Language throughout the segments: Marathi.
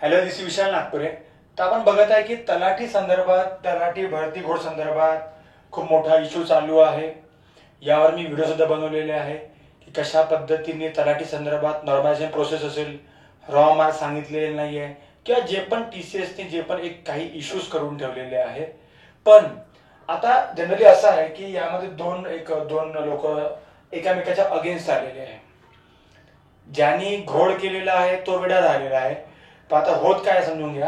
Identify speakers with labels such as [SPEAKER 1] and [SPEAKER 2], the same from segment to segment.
[SPEAKER 1] हॅलो, दिस विशाल नागपुरे. तर आपण बघत आहे की तलाठी संदर्भात, तलाठी भरती घोड संदर्भात खूप मोठा इश्यू चालू आहे. यावर मी व्हिडिओ सुद्धा बनवलेले आहे की कशा पद्धतीने तलाठी संदर्भात नॉर्मलायझेशन प्रोसेस असेल, रॉ मार्क सांगितलेले नाहीये किंवा जे पण TCSने जे पण एक काही इश्यूज करून ठेवलेले आहे. पण आता जनरली असं आहे की यामध्ये दोन लोक एकामेकाच्या अगेन्स्ट आलेले आहे. ज्यांनी घोड केलेला आहे तो वेडा झालेला आहे. तर आता होत काय समजून घ्या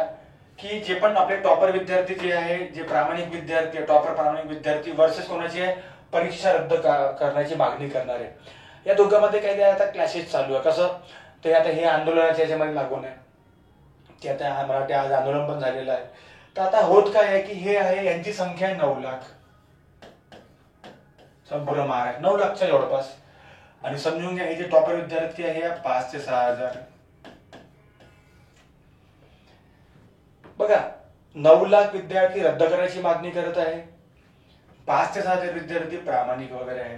[SPEAKER 1] की जे पण आपले टॉपर विद्यार्थी जे आहे, जे प्रामाणिक विद्यार्थी, टॉपर प्रामाणिक विद्यार्थी वर्सेस कोणाची आहे, परीक्षा रद्द करण्याची मागणी करणारे. या दोघांमध्ये काही आता क्लॅशेस चालू आहे. कसं ते आता हे आंदोलनाच्या याच्यामध्ये लागून आहे की आता मराठी आज आंदोलन पण झालेलं आहे. तर आता होत काय आहे की हे आहे, यांची संख्या आहे 9 लाख संपूर्ण महाराष्ट्र, 9 लाखच्या जवळपास. आणि समजून घ्या हे जे टॉपर विद्यार्थी आहे 5 ते 6 हजार. बघा, 9 लाख विद्यार्थी रद्द करण्याची मागणी करत आहे, 5 ते 6 हजार विद्यार्थी प्रामाणिक वगैरे आहे.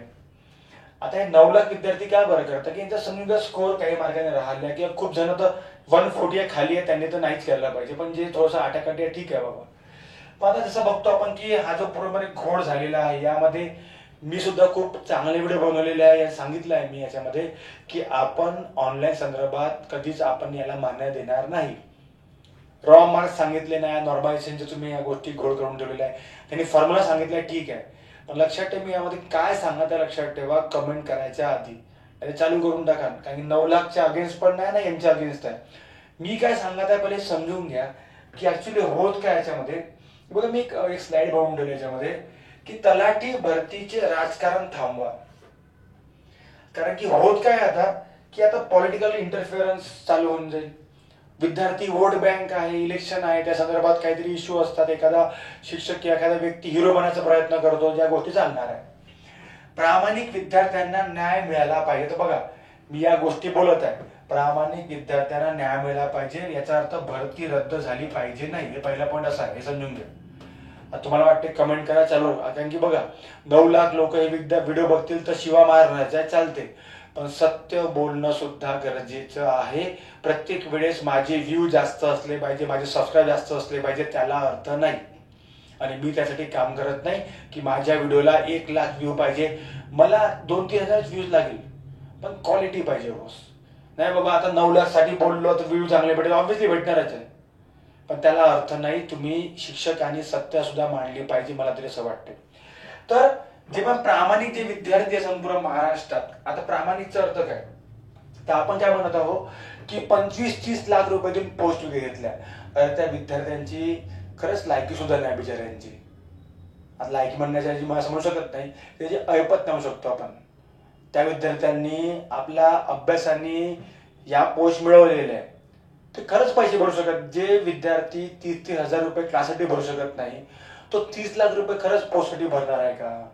[SPEAKER 1] आता हे 9 लाख विद्यार्थी काय बरं करतात की यांचा समजून घ्या स्कोर काही मार्गाने राहिला किंवा खूप जण तर 140 खाली आहे, त्यांनी तर नाहीच केलं पाहिजे. पण जे थोडंसं आटाकाटी आहे ठीक आहे बाबा. पण आता जसं बघतो आपण की हा जो पूर्णपणे घोड झालेला आहे, यामध्ये मी सुद्धा खूप चांगले व्हिडिओ बनवलेले आहे. सांगितलं आहे मी याच्यामध्ये की आपण ऑनलाईन संदर्भात कधीच आपण याला मान्य देणार नाही. रॉ मार्क्स सांगितले नाही, नॉर्मलायझेशनचे तुम्ही या गोष्टी घोड करून ठेवलेल्या आहे. त्यांनी फॉर्म्युला सांगितलाय ठीक आहे, पण लक्षात ठेवा मी यामध्ये काय सांगा त्या लक्षात ठेवा. कमेंट करायच्या आधी चालू करून टाका, कारण की 9 लाखच्या अगेन्स्ट पण नाही ना यांच्या अगेन्स्ट आहे. मी काय सांगत आहे पहिले समजून घ्या की ऍक्च्युली होत काय याच्यामध्ये. बघा, मी एक स्लाइड बनवून ठेवली याच्यामध्ये की तलाठी भरतीचे राजकारण थांबवा. कारण की होत काय आता की आता पॉलिटिकल इंटरफिअरन्स चालू होऊन जाईल. विद्यार्थी वोट बँक आहे, इलेक्शन आहे, त्या संदर्भात काहीतरी इश्यू असतात. एखादा शिक्षक किंवा एखादा व्यक्ती हिरो बनायचा प्रयत्न करतो, ज्या गोष्टी चालणार आहे. प्रामाणिक विद्यार्थ्यांना न्याय मिळाला पाहिजे. तर बघा, मी या गोष्टी बोलत आहे, प्रामाणिक विद्यार्थ्यांना न्याय मिळाला पाहिजे. याचा अर्थ भरती रद्द झाली पाहिजे नाही. हे पहिला पॉईंट असा आहे, हे समजून घ्या. तुम्हाला वाटते कमेंट करा चालू, कारण की बघा 9 लाख लोक हे व्हिडिओ बघतील तर शिवा मारण्याचा चालते, पण सत्य बोलणं सुद्धा गरजेचं आहे. प्रत्येक वेळेस माझे व्ह्यू जास्त असले पाहिजे, माझे सबस्क्राईब जास्त असले पाहिजे त्याला अर्थ नाही. आणि मी त्यासाठी काम करत नाही की माझ्या व्हिडिओला 1 लाख व्ह्यू पाहिजे. मला 2-3 हजार व्ह्यूज लागेल, पण क्वालिटी पाहिजे बॉस. नाही बाबा आता 9 लाख साठी बोललो तर व्ह्यू चांगले भेटेल, ऑब्व्हियसली भेटणारच आहे, पण त्याला अर्थ नाही. तुम्ही शिक्षकांनी सत्य सुद्धा मांडली पाहिजे, मला तरी असं वाटते. तर जेव्हा प्रामाणिक जे विद्यार्थी आहे संपूर्ण महाराष्ट्रात, आता प्रामाणिकचा अर्थ काय, तर आपण काय म्हणत आहोत की 25-30 लाख रुपये देऊन पोस्ट घेतल्या, तर त्या विद्यार्थ्यांची खरंच लायकी सुद्धा नाही बिचाऱ्यांची. आता लायकी म्हणण्याच्या मला समजू शकत नाही, त्याची ऐपत म्हणू शकतो आपण. त्या विद्यार्थ्यांनी आपल्या अभ्यासाने या पोस्ट मिळवलेल्या आहे, ते खरंच पैसे भरू शकत. जे विद्यार्थी 30-30 हजार रुपये क्लाससाठी भरू शकत नाही, तो 30 लाख रुपये खरंच पोस्टसाठी भरणार आहे का?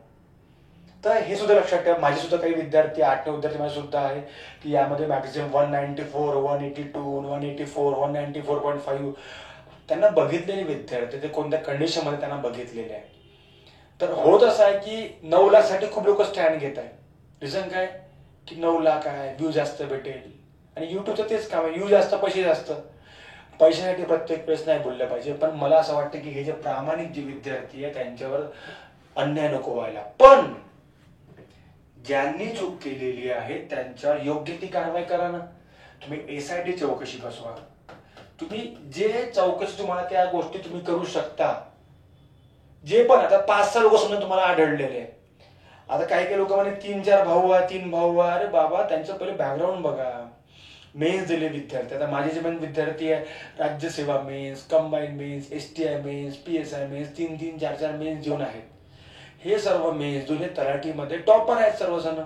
[SPEAKER 1] तर हे सुद्धा लक्षात ठेवा. माझे सुद्धा काही विद्यार्थी 8-9 विद्यार्थी माझे सुद्धा आहे की यामध्ये मॅक्झिमम 194, 182, 184, 194.5 त्यांना बघितलेले विद्यार्थी, ते कोणत्या कंडिशनमध्ये त्यांना बघितलेले आहे. तर होत असं आहे की 9 लाख साठी खूप लोक स्टँड घेत आहे. रिझन काय की 9 लाख आहे, व्ह्यू जास्त भेटेल, आणि युट्यूबचं तेच काम आहे, व्ह्यू जास्त पैसे जास्त. पैशासाठी प्रत्येक वेळेस नाही बोललं पाहिजे. पण मला असं वाटतं की हे जे प्रामाणिक जे विद्यार्थी आहे त्यांच्यावर अन्याय नको व्हायला. पण ज्यांनी चूक केलेली आहे त्यांच्यावर योग्य ती कारवाई करा ना. तुम्ही SIT चौकशी बसवा. तुम्ही जे चौकशी तुम्हाला त्या गोष्टी तुम्ही करू शकता, जे पण आता 5-6 लोक समजा तुम्हाला आढळलेले आहे. आता काही लोक म्हणे 3-4 भाऊ आहे, 3 भाऊ आहे. अरे बाबा, त्यांचं पहिले बॅकग्राऊंड बघा. मेन्स दिले विद्यार्थी, आता माझे जे पण विद्यार्थी आहे राज्यसेवा mains, combined mains, STI mains, PSI mains, 3-3, 4-4 mains देऊन आहेत. हे सर्व मेन्स दोन्ही तलाठीमध्ये टॉपर आहेत सर्वजण,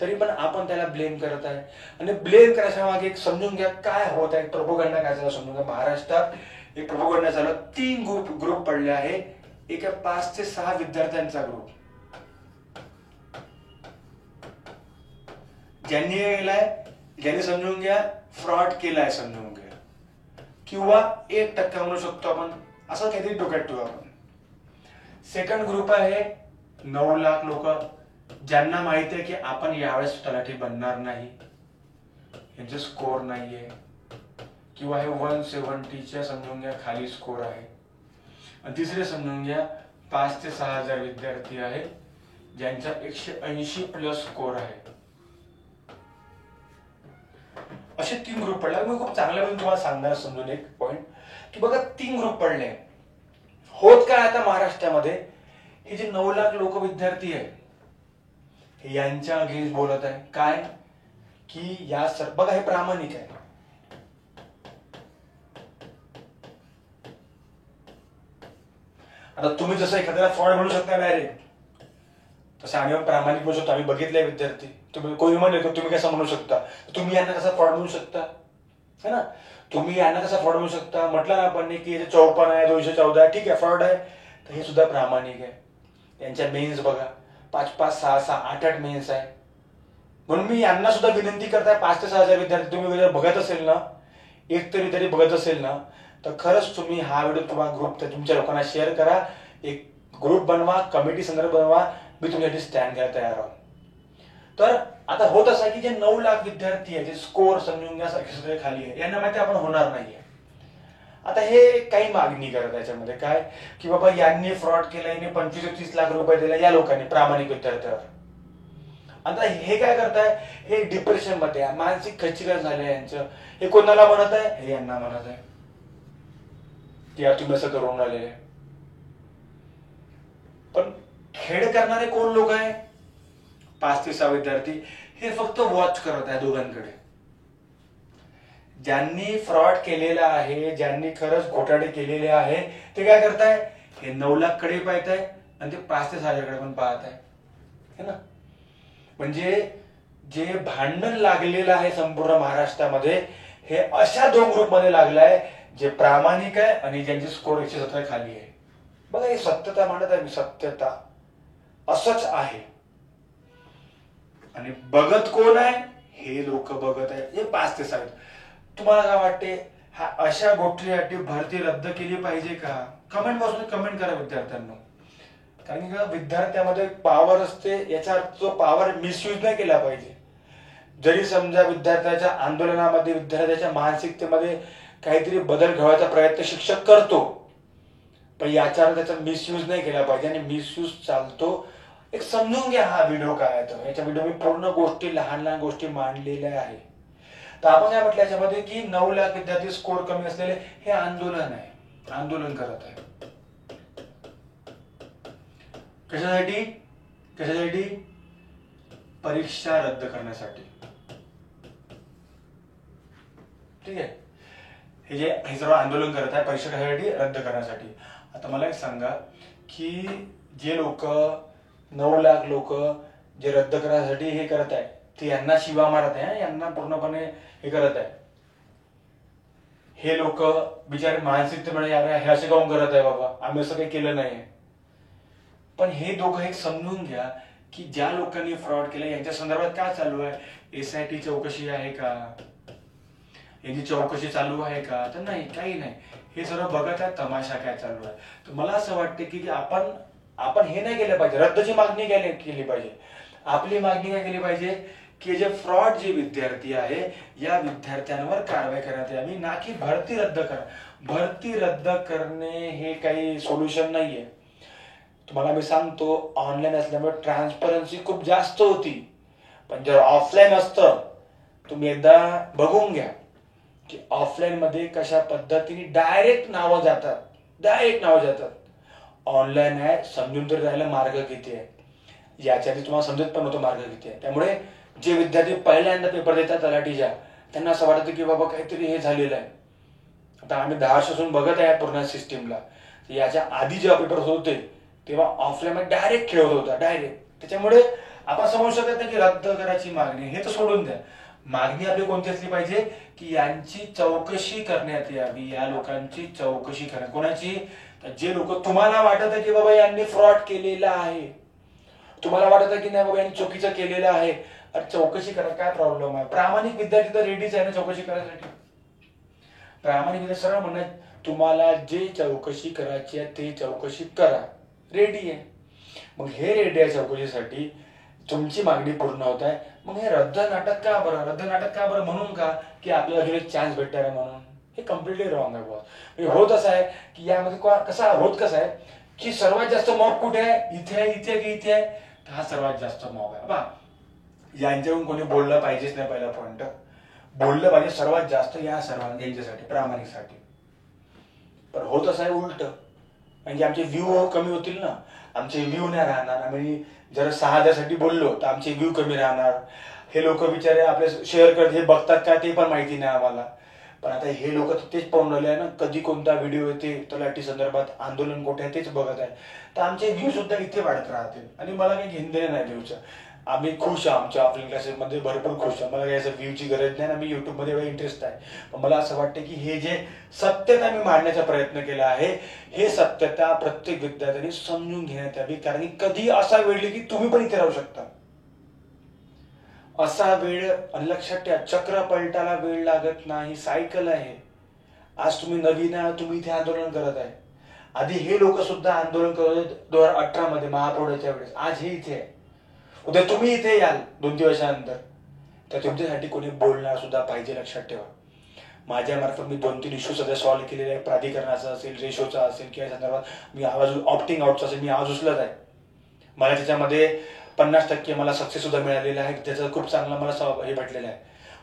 [SPEAKER 1] तरी पण आपण त्याला ब्लेम करत आहे. आणि ब्लेम करायच्या मागे एक समजून घ्या काय होत आहे, प्रोपोगंडा काय झाला समजून घ्या. महाराष्ट्रात एक प्रोपोगंडा झाला, 3 ग्रुप पडले आहे. एक 5 ते 6 विद्यार्थ्यांचा ग्रुप, ज्यांनी केलाय, ज्यांनी समजून घ्या फ्रॉड केलाय समजून घ्या, किंवा 1% म्हणू शकतो आपण, असं काहीतरी डोक्यात ठेवू आपण. सेकंड ग्रुप आहे 9 लाख लोक, ज्यांना माहिती आहे की आपण यावेळेस तलाठी बनणार नाही, यांचे स्कोर नाहीये, किंवा हे 170च्या समजून घ्या खाली स्कोर आहे. आणि तिसरे समजून घ्या 5 ते 6,000 विद्यार्थी आहे ज्यांचा 180 प्लस स्कोर आहे. असे 3 ग्रुप पडले. मी खूप चांगल्या पद्धतीने तुम्हाला सांगणार समजून एक पॉइंट की बघा 3 ग्रुप पडले. होत काय आता महाराष्ट्रामध्ये हे जे 9 लाख लोक विद्यार्थी आहे हे यांच्या अगेन्स्ट बोलत आहे काय की या बघा हे प्रामाणिक आहे. आता तुम्ही जसं एखाद्याला फ्रॉड म्हणू शकता डायरेक्ट, तसं आम्ही प्रामाणिक म्हणू शकतो. आम्ही बघितले विद्यार्थी. तुम्ही कोणी म्हणले तुम्ही कसं म्हणू शकता, तुम्ही यांना कसा फ्रॉड म्हणू शकता है ना. तुम्ही यांना कसा फ्रॉड म्हणू शकता म्हटलं ना आपण की 54 आहे 214 आहे ठीक आहे फ्रॉड आहे, तर हे सुद्धा प्रामाणिक आहे. यांच्या मेन्स बघा 5-5, 6-6, 8-8 मेन्स आहे. म्हणून मी यांना सुद्धा विनंती करताय 5 ते 6,000 विद्यार्थी तुम्ही जर बघत असेल ना, एक तरी बघत असेल ना, तर खरंच तुम्ही हा व्हिडिओ तुम्हाला ग्रुप तुमच्या लोकांना शेअर करा. एक ग्रुप बनवा, कमिटी संदर्भ बनवा. मी तुमच्यासाठी स्टँड घ्यायला तयार आहोत. तर आता होत असं की जे 9 लाख विद्यार्थी आहे जे स्कोर समजून घ्या सगळे खाली आहे यांना माहिती आपण होणार नाहीये. आता हे काही मागणी करत याच्यामध्ये काय की बाबा यांनी फ्रॉड केला, यांनी 25-30 लाख रुपये दिले या लोकांनी प्रामाणिक विद्यार्थ्यावर. आता हे काय करताय, हे डिप्रेशन मध्ये मानसिक खच्चीकरण झाले यांचं. हे कोणाला म्हणत आहे, हे यांना म्हणत आहे की यार तुम्ही असं करून राहिले. पण खेळ करणारे कोण लोक आहे, 5 ते 6 विद्यार्थी. हे फक्त वॉच करत आहे दोघांकडे. ज्यांनी फ्रॉड केलेला आहे, ज्यांनी खरंच घोटाळे केलेले आहे ते काय करताय, हे 9 लाख कडे पाहत आहे आणि ते 5 ते 6 कडे पण पाहत आहे ना. म्हणजे जे भांडण लागलेलं आहे संपूर्ण महाराष्ट्रामध्ये हे अशा 2 ग्रुपमध्ये लागलाय जे प्रामाणिक आहे आणि ज्यांचे स्कोर 117 खाली आहे. बघा हे सत्यता म्हणत आहे मी, सत्यता असंच आहे. आणि बघत कोण आहे, हे लोक बघत आहे हे 5 ते 6. तुम्हाला काय वाटते, हा अशा गोष्टीसाठी भरती रद्द केली पाहिजे का? कमेंट बॉक्समध्ये कमेंट करा विद्यार्थ्यांना. कारण की विद्यार्थ्यामध्ये पॉवर असते, याचा अर्थ तो पॉवर मिसयूज नाही केला पाहिजे. जरी समजा विद्यार्थ्याच्या आंदोलनामध्ये विद्यार्थ्याच्या मानसिकतेमध्ये काहीतरी बदल घडवायचा प्रयत्न शिक्षक करतो, पण याच्यावर त्याचा मिसयूज नाही केला पाहिजे. आणि मिसयूज चालतो एक समजून घ्या हा व्हिडिओ काय आहे. तर याच्या व्हिडिओ मी पूर्ण गोष्टी लहान लहान गोष्टी मांडलेल्या आहे. तर आपण काय म्हटलं याच्यामध्ये की 9 लाख विद्यार्थी स्कोर कमी असलेले हे आंदोलन आहे, आंदोलन करत आहे. कशासाठी, कशासाठी, परीक्षा रद्द करण्यासाठी. ठीक आहे, हे सर्व आंदोलन करत आहे परीक्षा कशासाठी, रद्द करण्यासाठी. आता मला एक सांगा की जे लोक 9 लाख लोक जे रद्द करण्यासाठी हे करत आहे ते यांना शिवा मारत आहे, यांना पूर्णपणे हे करत आहे. हे लोक बिचारे मानसिकतेमुळे हे असे काऊन करत आहे, बाबा आम्ही असं काही केलं नाही. पण हे दोघं एक समजून घ्या की ज्या लोकांनी फ्रॉड केला यांच्या संदर्भात काय चालू आहे, SIT चौकशी आहे का, यांची चौकशी चालू आहे का, तर नाही, काही नाही. हे सर्व बघत आहे तमाशा काय चालू आहे. तर मला असं वाटतं की आपण हे नाही केलं पाहिजे, रद्दची मागणी केली पाहिजे. आपली मागणी काय केली पाहिजे की जे फ्रॉड जे विद्यार्थी आहे या विद्यार्थ्यांवर कारवाई करण्यात यावी, ना की भरती रद्द करा. भरती रद्द करणे हे काही सोल्युशन नाहीये. तुम्हाला मी सांगतो ऑनलाईन असल्यामुळे ट्रान्सपरन्सी खूप जास्त होती, पण जर ऑफलाईन असतं तुम्ही एकदा बघून घ्या की ऑफलाईन मध्ये कशा पद्धतीने डायरेक्ट नावं जातात. ऑनलाईन आहे, समजून तर राहिला मार्ग किती आहे, याच्या आधी तुम्हाला समजत पण नव्हतं मार्ग किती आहे. त्यामुळे जे विद्यार्थी पहिल्यांदा पेपर देतात तलाठीच्या त्यांना असं वाटतं की बाबा काहीतरी हे झालेलं आहे. आता आम्ही 10 वर्षापासून बघत आहे पूर्ण सिस्टीमला. याच्या आधी जेव्हा पेपर होते तेव्हा ऑफलाईन मध्ये डायरेक्ट खेळत होता, डायरेक्ट. त्याच्यामुळे आपण समजू शकत नाही की रद्द करायची मागणी हे तर सोडून द्या. मागणी आपली कोणती असली पाहिजे की यांची चौकशी करण्यात यावी, या लोकांची चौकशी करण्यात. कोणाची, जे लोक तुम्हाला वाटत आहे की बाबा यांनी फ्रॉड केलेला आहे, तुम्हाला वाटत आहे की नाही बाबा यांनी चुकीचं केलेलं आहे, अरे चौकशी करा, काय प्रॉब्लेम आहे. प्रामाणिक विद्यार्थी तर रेडीच आहे ना चौकशी करायसाठी. प्रामाणिक विद्यार्थी सरळ म्हणत तुम्हाला जे चौकशी करायची आहे ते चौकशी करा, रेडी आहे. मग हे रेडी आहे चौकशीसाठी, तुमची मागणी पूर्ण होत आहे. मग हे रद्द नाटक का बरं, म्हणून का की आपल्याला अजून एक चान्स भेटणार आहे म्हणून. हे कम्प्लिटली रॉंग आहे बॉस. म्हणजे होत असं आहे की यामध्ये कसा आहे की सर्वात जास्त मॉब कुठे आहे, इथे आहे, इथे आहे की इथे आहे, तर हा सर्वात जास्त मॉब आहे. बा यांच्याकडून कोणी बोललं पाहिजेच नाही. पहिला पॉइंट बोललं पाहिजे सर्वात जास्त या सर्वांनी यांच्यासाठी, प्रामाणिकसाठी. पण होत असं आहे उलट, म्हणजे आमचे व्ह्यू कमी होतील ना, आमचे व्ह्यू नाही राहणार. आम्ही जर 6,000 साठी बोललो तर आमचे व्ह्यू कमी राहणार. हे लोक बिचारे आपले शेअर करत, हे बघतात का ते पण माहिती नाही आम्हाला. पण आता हे लोक तेच पाहून राहिले ना, कधी कोणता व्हिडिओ येते तलाठी संदर्भात, आंदोलन कुठे आहे तेच बघत आहे. तर आमचे व्ह्यू सुद्धा इथे वाढत राहतील आणि मला काही घेणं देणं नाही व्ह्यूचं. आम्ही खुश आहे, आमच्या ऑफलाईन क्लासेसमध्ये भरपूर खुश आहे. मला काही असं व्ह्यूची गरज नाही ना, मी युट्यूबमध्ये एवढा इंटरेस्ट आहे. पण मला असं वाटतं की हे जे सत्यता मी मांडण्याचा प्रयत्न केला आहे, हे सत्यता प्रत्येक विद्यार्थ्यांनी समजून घेण्यात यावी. कारण कधी असा वेळ की तुम्ही पण इथे राहू शकता. असा वेळ लक्षात ठेवा, चक्र पलटायला वेळ लागत नाही, सायकल आहे. आज तुम्ही नवीन आहे, तुम्ही इथे आंदोलन करत आहे. आधी हे लोक सुद्धा आंदोलन करत होते 2018 मध्ये महापौराच्या वेळेस. आज हे इथे आहे, उद्या तुम्ही इथे याल 2 वर्षानंतर, तर तुमच्यासाठी कोणी बोलणार सुद्धा पाहिजे. लक्षात ठेवा, माझ्या मार्फत मी 2-3 इश्यू सध्या सॉल्व्ह केलेले आहे. प्राधिकरणाचा असेल, रेशोचा असेल किंवा संदर्भात मी आवाज ऑप्टिंग आउटचा असेल, मी आवाज उचलत आहे. मला त्याच्यामध्ये 50% मला सक्सेस सुद्धा मिळालेला आहे. त्याचा खूप चांगला मला हे भेटलेलं आहे.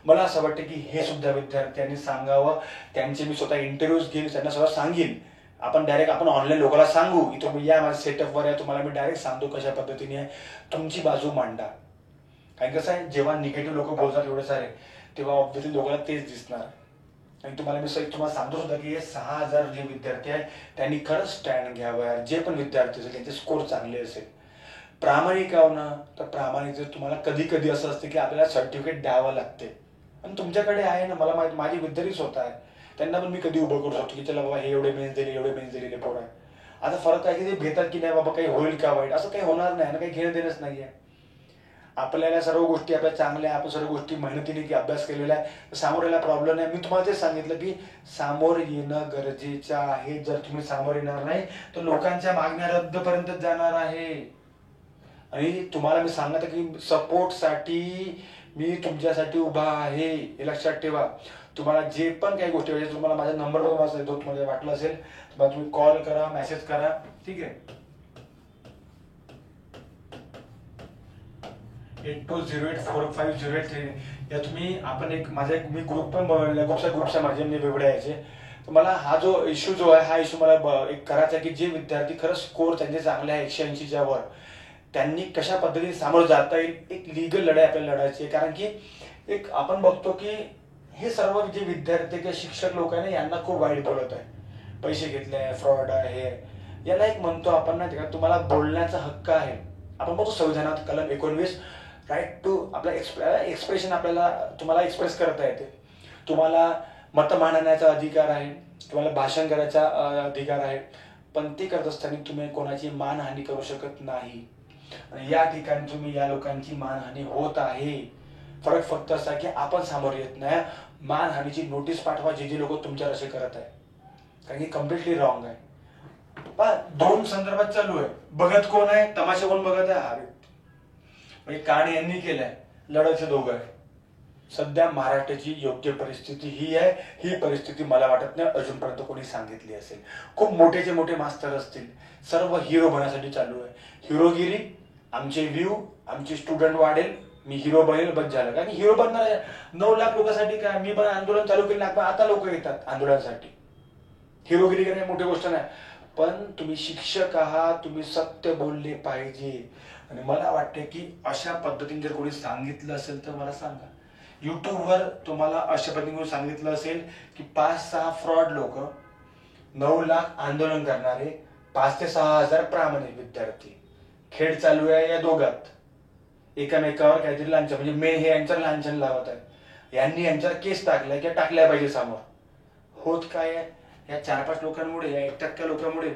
[SPEAKER 1] मला असं वाटतं की हे सुद्धा विद्यार्थ्यांनी सांगावं. त्यांचे मी स्वतः इंटरव्ह्यूज घेईन, त्यांना सगळं सांगेन. आपण ऑनलाईन लोकांना सांगू की तुम्ही या माझ्या सेटअपवर आहे, तुम्हाला मी डायरेक्ट सांगतो कशा पद्धतीने आहे, तुमची बाजू मांडा. कारण कसं आहे, जेव्हा निगेटिव्ह लोक बोलतात एवढे सारे, तेव्हा ऑब्व्हियसली लोकांना तेच दिसणार. आणि तुम्हाला सांगतो सुद्धा की हे 6,000 जे विद्यार्थी आहेत त्यांनी खरंच स्टँड घ्यावं. जे पण विद्यार्थी असेल त्यांचे स्कोर चांगले असेल, प्रामाणिक आहो ना, तर प्रामाणिक जर तुम्हाला कधी कधी असं असते की आपल्याला सर्टिफिकेट द्यावं लागते. आणि तुमच्याकडे आहे ना, मला माहिती, माझे विद्यार्थी स्वतः आहे, त्यांना पण मी कधी उभं करू शकतो की चला बाबा हे एवढे मेन्स दिले, एवढे मेन्स दिलेले पोरं आहे. आता फरक आहे की ते भेटतात की नाही बाबा, काही होईल का वाईट, असं काही होणार नाही ना, काही घेणं देणंच नाहीये. आपल्याला सर्व गोष्टी आपल्या चांगल्या, आपण सर्व गोष्टी मेहनतीने की अभ्यास केलेला आहे, समोर यायला प्रॉब्लेम नाही. मी तुम्हाला तेच सांगितलं की सामोर येणं गरजेचं आहे. जर तुम्ही सामोर येणार नाही तर लोकांच्या मागण्या रद्दपर्यंत जाणार आहे. आणि तुम्हाला मी सांगत की सपोर्टसाठी मी तुमच्यासाठी उभा आहे, हे लक्षात ठेवा. तुम्हाला जे पण काही गोष्टी पाहिजे, तुम्हाला माझा नंबर पण तुम्हाला वाटलं असेल तुम्हाला, तुम्ही कॉल करा, मेसेज करा, ठीक आहे. 82084508 या तुम्ही, आपण मी ग्रुप पण बनवलेला, ग्रुपच्या माझे वेगळे यायचे. तर मला हा जो इश्यू जो आहे, हा इश्यू मला एक करायचा आहे की जे विद्यार्थी खरंच स्कोर त्यांचे चांगले आहे 180च्या वर, त्यांनी कशा पद्धतीने सामोरं जाता येईल. एक लिगल लढाई आपल्याला लढायची आहे. कारण की एक आपण बघतो की हे सर्व जे विद्यार्थी किंवा शिक्षक लोक आहे ना, यांना खूप वाईट बोलत आहे, पैसे घेतले आहे, फ्रॉड आहे. याला एक म्हणतो आपण ना, तुम्हाला बोलण्याचा हक्क आहे. आपण बघतो संविधानात कलम 19 राईट टू आपला एक्सप्रेशन, आपल्याला तुम्हाला एक्सप्रेस करता येते, तुम्हाला मत मांडण्याचा अधिकार आहे, तुम्हाला भाषण करायचा अधिकार आहे. पण ते करत असताना तुम्ही कोणाची मानहानी करू शकत नाही. आणि या ठिकाणी तुम्ही या लोकांची मानहानी होत आहे. फरक फक्त असा की आपण सामोर येत नाही. मानहानीची नोटीस पाठवा जे लोक तुमच्यावर असे करत आहे, कारण की कम्प्लिटली रॉंग आहे. 2 संदर्भात चालू आहे. बघत कोण आहे, तमाशा कोण बघत आहे, हा व्यक्ती. म्हणजे काणे यांनी केलंय, लढायचे दोघं आहे. सध्या महाराष्ट्राची योग्य परिस्थिती ही आहे. ही परिस्थिती मला वाटत नाही अजूनपर्यंत कोणी सांगितली असेल. खूप मोठेचे मोठे मास्टर असतील, सर्व हिरो बनण्यासाठी चालू आहे. हिरोगिरी, आमचे व्ह्यू, आमचे स्टुडंट वाढेल, मी हिरो बनेल, बस झालं. कारण हिरो बनणार 9 लाख लोकांसाठी काय, मी पण आंदोलन चालू केलं नाही, आता लोक येतात आंदोलनासाठी. हिरोगिरी करणे मोठी गोष्ट नाही. पण तुम्ही शिक्षक आहात, तुम्ही सत्य बोलले पाहिजे. आणि मला वाटते की अशा पद्धतीने जर कोणी सांगितलं असेल तर मला सांगा. युट्यूबवर तुम्हाला अशा पद्धतीने सांगितलं असेल की 5-6 फ्रॉड लोक, 9 लाख आंदोलन करणारे, 5 ते 6 हजार प्रामाणिक विद्यार्थी, खेळ चालू आहे या दोघात, एकामेकावर काहीतरी लांछन, म्हणजे मेन हे यांच्यावर लांछन लावत आहे. यांनी यांच्यावर केस टाकलाय किंवा टाकल्या पाहिजे समोर. होत काय आहे, या 4-5 लोकांमुळे, या 1% लोकांमुळे.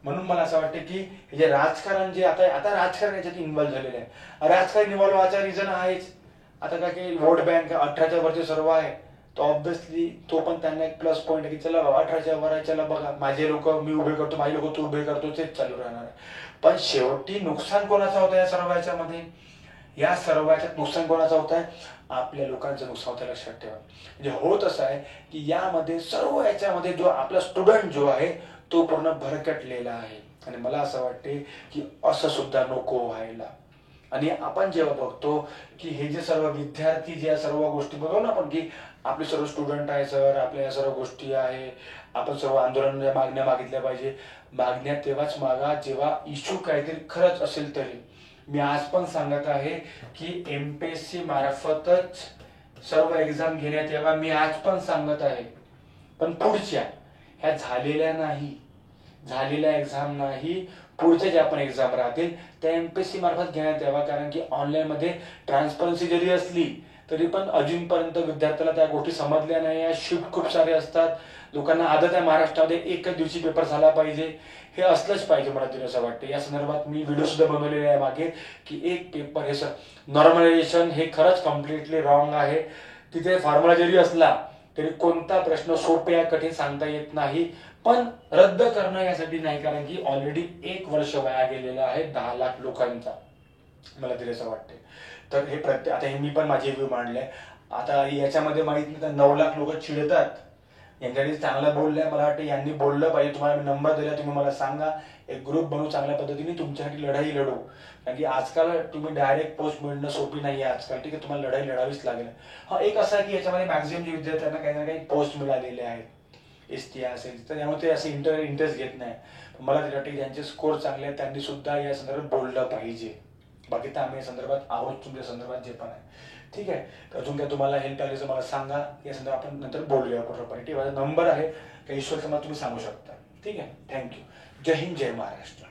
[SPEAKER 1] म्हणून मला असं वाटतं की हे राजकारण जे आता राजकारण याच्यात इन्व्हॉल्व्ह झालेलं आहे. राजकारण इन्व्हॉल्व्ह व्हायचा रिझन आहेच. आता काय की वोट बँक 18च्या वरचे सर्व आहे, तो ऑब्व्हियसली तो पण त्यांना एक प्लस पॉईंट आहे की चला 18च्या वर आहे, चला बघा माझे लोक मी उभे करतो, माझे लोक तू उभे करतो, तेच चालू राहणार आहे. पण शेवटी नुकसान कोणाचा होतं या सर्व याच्यामध्ये, या सर्व याच्यात नुकसान कोणाचा होत आहे, आपल्या लोकांचं नुकसान होतं, लक्षात ठेवा. म्हणजे होत असं आहे की यामध्ये सर्व याच्यामध्ये जो आपला स्टुडंट जो आहे तो पूर्ण भरकटलेला आहे. आणि मला असं वाटते की असं सुद्धा नको व्हायला. आणि आपण जेव्हा बघतो की हे जे सर्व विद्यार्थी ज्या सर्व गोष्टी बघतो ना आपण, की आपले सर्व स्टुडंट आहे सर, आपल्या या सर्व गोष्टी आहे, आपण सर्व आंदोलनाच्या मागण्या मागितल्या पाहिजे. मागण्या तेव्हाच मागा जेव्हा इश्यू काहीतरी खरंच असेल तरी. मी आज पण सांगत आहे की MPSC मार्फतच सर्व एक्झाम घेण्यात यावा. मी आज पण सांगत आहे, पण पुढच्या ह्या झालेल्या नाही, झालेल्या एक्झाम नाही, पुढच्या ज्या पण एक्झाम राहतील त्या MPSC मार्फत घेण्यात यावा. कारण की ऑनलाईनमध्ये ट्रान्सपरन्सी जरी असली तरी पण अजूनपर्यंत विद्यार्थ्याला त्या गोष्टी समजल्या नाही आहे. शिफ्ट खूप सारे असतात, लोकांना आदत आहे महाराष्ट्रामध्ये एकच दिवशी पेपर झाला पाहिजे, हे असलंच पाहिजे मला तरी असं वाटतं. या संदर्भात मी व्हिडिओ सुद्धा बनवलेले आहे मागे, की एक पेपर हे नॉर्मलायझेशन हे खरंच कम्प्लिटली रॉंग आहे. तिथे फॉर्म्युला जरी असला तरी कोणता प्रश्न सोपे कठीण सांगता येत नाही, पण रद्द करणं यासाठी नाही, कारण की ऑलरेडी 1 वर्ष वाया गेलेला आहे 10 लाख लोकांचा, मला तरी असं वाटते. तर हे आता हे मी पण माझे व्ह्यू मांडले. आता याच्यामध्ये माहित नाही तर 9 लाख लोक चिडतात. यांच्याकडे चांगलं बोललंय, मला वाटतं यांनी बोललं पाहिजे. तुम्हाला मी नंबर दिला, तुम्ही मला सांगा, एक ग्रुप बनवू, चांगल्या पद्धतीने तुमच्यासाठी लढाई लढू. कारण की आजकाल तुम्ही डायरेक्ट पोस्ट मिळणं सोपी नाही आहे आजकाल, ठीक आहे, तुम्हाला लढाई लढावीच लागेल. हा एक असा की याच्यामध्ये मॅक्झिमम जे विद्यार्थ्यांना काही ना काही पोस्ट मिळालेले आहेत, ST असेल, तर त्यामुळे ते असे इंटरेस्ट घेत नाही. मला तरी वाटतं की ज्यांचे स्कोर चांगले आहेत त्यांनी सुद्धा या संदर्भात बोललं पाहिजे. बाकी तर आम्ही या संदर्भात आहोत तुमच्या संदर्भात जे पण आहे, ठीक आहे. अजून काय तुम्हाला हेल्प लागली तर मला सांगा, या संदर्भात आपण नंतर बोलूया पूर्णपणे. ठीक आहे, माझा नंबर आहे, काही ईश्वर तुम्हाला तुम्ही सांगू शकता. ठीक आहे, थँक्यू. जय हिंद, जय महाराष्ट्र.